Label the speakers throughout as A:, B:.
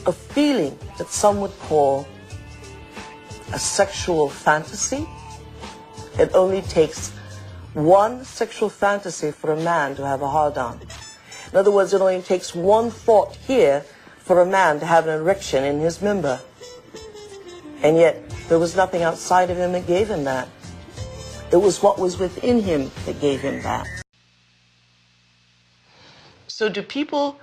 A: a feeling that some would call a sexual fantasy. It only takes one sexual fantasy for a man to have a hard-on. In other words, it only takes one thought here for a man to have an erection in his member. And yet, there was nothing outside of him that gave him that. It was what was within him that gave him that. So do people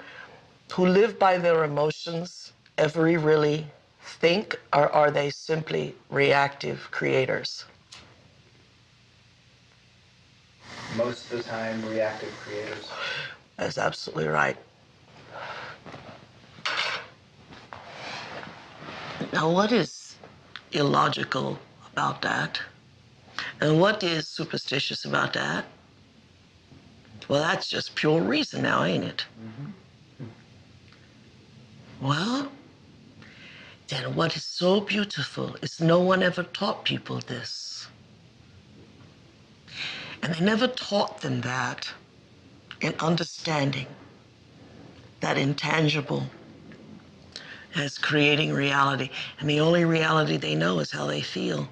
A: who live by their emotions ever really think, or are they simply reactive creators?
B: Most of the time, reactive creators.
A: That's absolutely right. Now, what is illogical about that? And what is superstitious about that? Well, that's just pure reason now, ain't it? Mm-hmm. Well, then what is so beautiful is no one ever taught people this. And they never taught them that in understanding that intangible as creating reality. And the only reality they know is how they feel.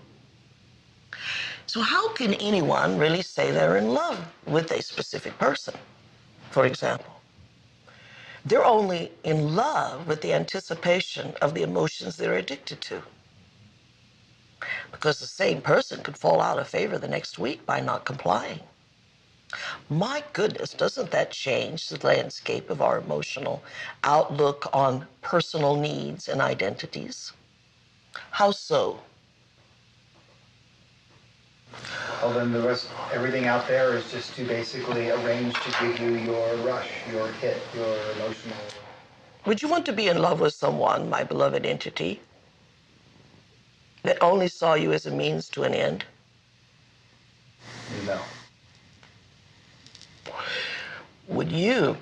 A: So how can anyone really say they're in love with a specific person, for example? They're only in love with the anticipation of the emotions they're addicted to. Because the same person could fall out of favor the next week by not complying. My goodness, doesn't that change the landscape of our emotional outlook on personal needs and identities? How so?
B: Well, then the rest, everything out there is just to basically arrange to give you your rush, your hit, your emotional...
A: Would you want to be in love with someone, my beloved entity, that only saw you as a means to an end?
B: No.
A: Would you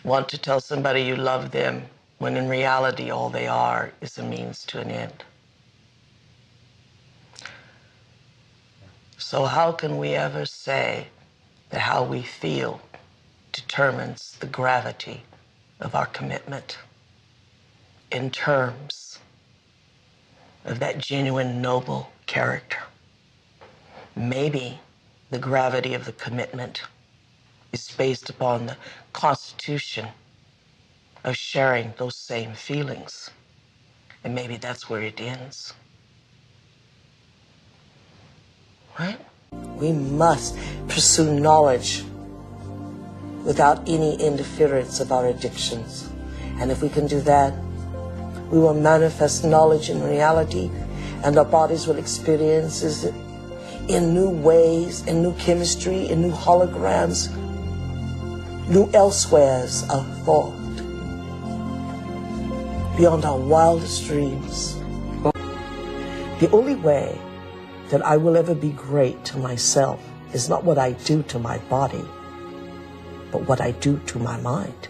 A: want to tell somebody you love them when in reality all they are is a means to an end? So how can we ever say that how we feel determines the gravity of our commitment in terms of that genuine, noble character? Maybe the gravity of the commitment is based upon the constitution of sharing those same feelings. And maybe that's where it ends. Right? We must pursue knowledge without any interference of our addictions. And if we can do that, we will manifest knowledge in reality, and our bodies will experience it in new ways, in new chemistry, in new holograms, new elsewheres of thought, beyond our wildest dreams. The only way that I will ever be great to myself is not what I do to my body, but what I do to my mind.